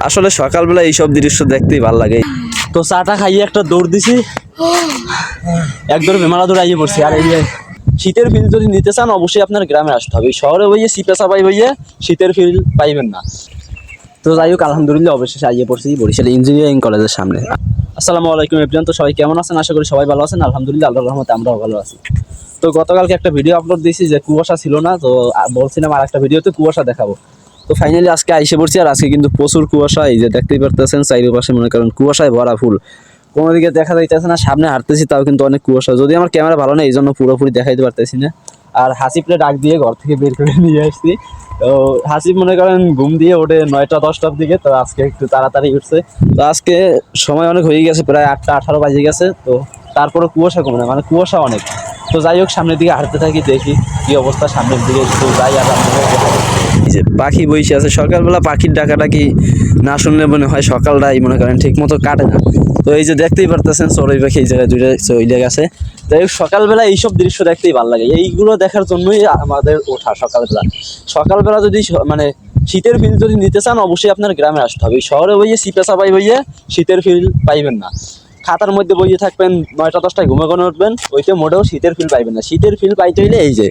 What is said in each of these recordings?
আসলে সকালবেলা এইসব দৃশ্য দেখতেই ভালো লাগে। তো চাটা খাইয়ে একটা দৌড় দিছি, এক দৌড় বেমালা দৌড়ে আইয়ে পড়ছি। আর এই যে শীতের ফিল যদি নিতে চান অবশ্যই আপনার গ্রামে আসতে হবে। শহরে বইয়ে সিপে চাপাই বইয়ে শীতের ফিল পাইবেন না। তো যাই হোক, আলহামদুলিল্লাহ অবশেষে আইয়ে পড়ছি বরিশাল ইঞ্জিনিয়ারিং কলেজের সামনে। আসসালামু আলাইকুম এভরিওয়ান। তো সবাই কেমন আছেন? আশা করি সবাই ভালো আছেন। আলহামদুলিল্লাহ, আল্লাহর রহমতে আমরাও ভালো আছি। তো গতকালকে একটা ভিডিও আপলোড দিয়েছি যে কুয়াশা ছিল না, তো বলছিলাম আর একটা ভিডিওতে কুয়াশা দেখাবো। তো ফাইনালি আজকে আইসে পড়ছি। আর আজকে কিন্তু প্রচুর কুয়াশা, এই যে দেখতেই পারতেছেন চারিপাশে মনে করেন কুয়াশায় ভরা ফুল, কোনো দিকে দেখা যাইতেছে না। সামনে হাঁটতেছি তাও কিন্তু অনেক কুয়াশা, যদি আমার ক্যামেরা ভালো না এই জন্য পুরোপুরি দেখাইতে পারতেছি না। আর হাসিবরে ডাক দিয়ে ঘর থেকে বের করে নিয়ে আসছি। তো হাসিব মনে করেন ঘুম দিয়ে ওঠে 9টা 10টার দিকে, তো আজকে একটু তাড়াতাড়ি উঠছে। তো আজকে সময় অনেক হয়ে গেছে, প্রায় 8টা 18 বাজে গেছে। তো তারপরে কুয়াশা কমে না, মানে কুয়াশা অনেক। তো যাই হোক, সামনের দিকে হাঁটতে থাকি, দেখি কি অবস্থা। সামনের দিকে একটু যাই আর এই যে পাখি বইসে আছে। সকালবেলা পাখির ডাকাটা কি না শুনলে মনে হয় সকালটাই মনে করেন ঠিক মতো কাটে না। তো এই যে দেখতেই পারতেছেন চড়ুই পাখি এই জায়গায় দুইটা চলে গেছে। তো এই সকালবেলা এইসব দৃশ্য দেখতেই ভালো লাগে, এইগুলো দেখার জন্যই আমাদের ওঠা সকালবেলা। সকালবেলা যদি মানে শীতের ফিল যদি নিতে চান অবশ্যই আপনার গ্রামে আসতে হবে। শহরে বইয়ে সিপে চাপাই বইয়ে শীতের ফিল পাইবেন না। খাতার মধ্যে বইয়ে থাকবেন, 9টা 10টায় ঘুমে ঘুমে উঠবেন, ওইতে মোটেও শীতের ফিল পাইবেন না। শীতের ফিল পাইতে হইলে এই যে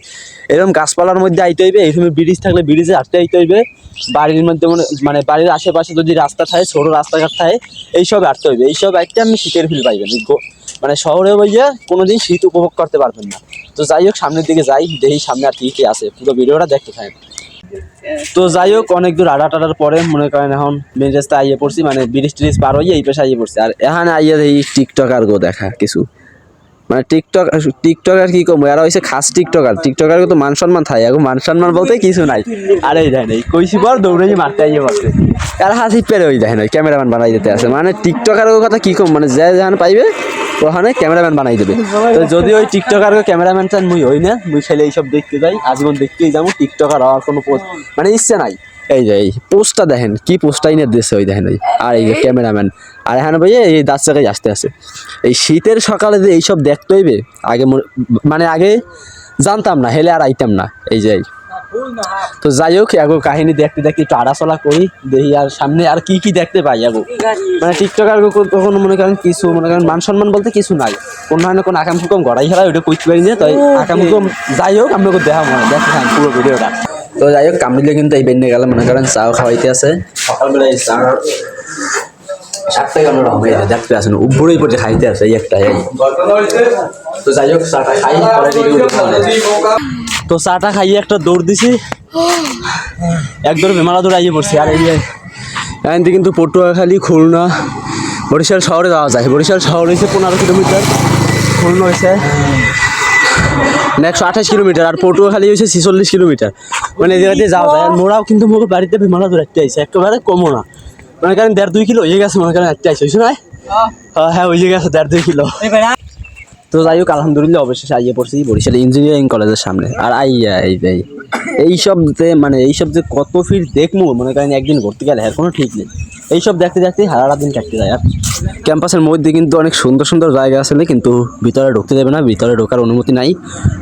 এরকম গাছপালার মধ্যে আইতে হইবে, এই সময় ব্রিজ থাকলে ব্রিজে হাঁটতে আইতে হইবে, বাড়ির মধ্যে মানে বাড়ির আশেপাশে যদি রাস্তা থাকে, ছোটো রাস্তাঘাট থাকে, এইসব হাঁটতে হইবে। এইসব হাঁটতে আপনি শীতের ফিল পাইবেন। মানে শহরে বইয়ে কোনোদিন শীত উপভোগ করতে পারবেন না। তো যাই হোক, সামনের দিকে যাই, দেখি সামনে আর কি আছে, পুরো ভিডিওটা দেখতে থাকেন। তো যাই হোক, অনেক দূর আড়াটার পরে মনে করেন এখন মেন রাস্তা আইয়ে পড়ছি, মানে ব্রিজ ট্রিজ পার হয়ে এই পেশে আইয়ে পড়ছি। আর এখানে আইয়ে এই টিকটকার গো দেখা কিছু, মানে টিকটকার কি কম, এরা হয়েছে খাস টিকটকার তো মান সম্মান থাকে, এখন মান সম্মান বলতে কিছু নাই। আর এই দেখেন এই কইছি পর দৌড়ে মারতে আইয়ে পড়ছে। আর হাসি পেরে ওই দেখেন ওই ক্যামেরাম্যান বানাই দিতে আছে, মানে টিকটকার কথা কি কম, মানে যে যেখানে পাইবে ওখানে ক্যামেরাম্যান বানাই দেবে। তো যদি ওই টিকটকার ক্যামেরাম্যান চান মুই হই না, মুই ছেলে এইসব দেখতে যাই, আজীবন দেখতেই যাবো। টিকটকার হওয়ার কোনো মানে ইচ্ছে নাই। এই যে এই পোস্টটা দেখেন, কি পোস্টটাই নিয়ে দিচ্ছে ওই দেখেন ওই। আর এই যে ক্যামেরাম্যান, আর এখানে ভাইয়া এই দাঁত চাকায় আসতে আছে। এই শীতের সকালে যে এইসব দেখতে হইবে, আগে মানে আগে জানতাম না, হেলে আর আইতাম না। এই যে তো যাই হোক, এগো কাহিনী দেখতে দেখতে একটু আড়াচলা করি, দেখি আর সামনে আর কি কি দেখতে পাই। এগো মানে টিকটকার তখন মনে করেন কিছু মনে করেন মান সম্মান বলতে কিছু নাই, কোন ধরনের কোনো আকাম কুকম গড়াই খেলা ওইটা কইতে পারি না। তাই আকাম কুকম যাই হোক আপনাকে দেখা মনে দেখতে থাকেন পুরো ভিডিওটা। তো যাই হোক, কামড়িলে কিন্তু এই বেন্যে গেলে মনে করেন চাও খাওয়াইতে আছে সকালবেলা। এই চা 7টা কামড়া হবে দেখতে আসেন, উপরেই পড়ে খাইতে আছে এই একটা। তো যাই হোক, চাটা খাই পরে। তো চাটা খাইয়ে একটা দৌড় দিছি, এক দৌড় বেমালা দৌড়ে আইয়ে পড়ছি। আর এই এখান থেকে কিন্তু পটুয়াখালী, খুলনা, বরিশাল শহরে যাওয়া যায়। বরিশাল শহর হয়েছে 15 কিলোমিটার, খুলনা হয়েছে 128 কিলোমিটার, আর পটুয়াখালী হয়েছে 46 কিলোমিটার। মানে এই জায়গাতে যাওয়া যায়। আর মোরাও কিন্তু মোর বাড়িতে বেমালা দৌড়ে একটা আইসে, একেবারে কমো না, মনে করেন 1.5-2 কিলো হয়ে গেছে। মনে করেন একটা আইসে হয়েছে না? হ্যাঁ হয়ে গেছে 1.5-2 কিলো। তো যাই হোক, আলহামদুলিল্লাহ অবশেষে আইয়ে পড়ছি বরিশাল ইঞ্জিনিয়ারিং কলেজের সামনে। আর আইয়া এইসব মানে এইসব যে কত ফিট দেখবো, মনে করেন একদিন ভর্তি গেলে আর কোনো ঠিক নেই। এইসব দেখতে দেখতে সারা দিন কাটতে যায়। আর ক্যাম্পাসের মধ্যে কিন্তু অনেক সুন্দর সুন্দর জায়গা আছে, কিন্তু ভিতরে ঢুকতে দেবে না, ভিতরে ঢোকার অনুমতি নাই।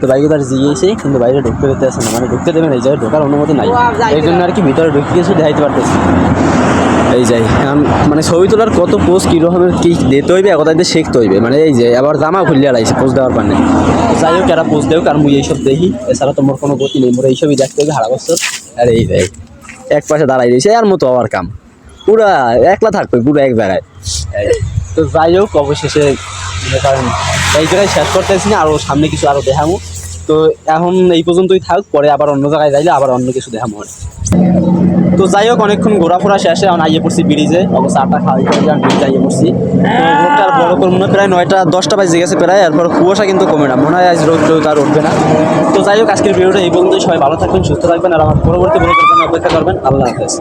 তো বাইরে তার জিয়েছে, কিন্তু বাইরে ঢুকতে দিতে আসে না, মানে ঢুকতে দেবে না, এই জায়গায় ঢোকার অনুমতি নাই। এই জন্য আর কি ভিতরে ঢুকে গেছে, দেখাইতে পারতেছি। এই যাই মানে ছবি তোলার কত পোজ কীরকম কী দিতে হইবে, একতাইতে শিখতে হইবে। মানে এই যে আবার জামা খুললে আড়াইছে পোজ দেওয়ার পারে। যাই হোক, এরা পোজ দেও, কারণ মুই এইসব দেখি, এছাড়া তো মোর কোনো গতি নেই। মোর এইসবই দেখতে হবে সারা বছর। আর এই যাই এক পাশে দাঁড়াই রয়েছে, আর মতো হওয়ার কাম পুরা একলা থাকবে পুরো এক জায়গায়। তো যাই হোক, অবশেষে কারণ এই জায়গায় শেষ করতেছি না, আরও সামনে কিছু আরও দেখামো। তো এখন এই পর্যন্তই থাক, পরে আবার অন্য জায়গায় যাইলে আবার অন্য কিছু দেখামো। তো যাই হোক, অনেকক্ষণ ঘোরাফোরা শেষে এখন আইয়ে পড়ছি ব্রিজে। অবশ্য আটা খাওয়াই ব্রিজে আইয়ে পড়ছি। তো রোডটা আর বড় করবো না, প্রায় 9টা 10টা বাজে গেছে প্রায়। এরপর কুয়াশা কিন্তু কমে না, মনে হয় আজ রোদ আর উঠবে না। তো যাই হোক, আজকের ভিডিওটা এই পর্যন্তই। সবাই ভালো থাকবেন, সুস্থ থাকবেন, আর আমার পরবর্তী ভিডিওর জন্য অপেক্ষা করবেন। আল্লাহ হাফেজ।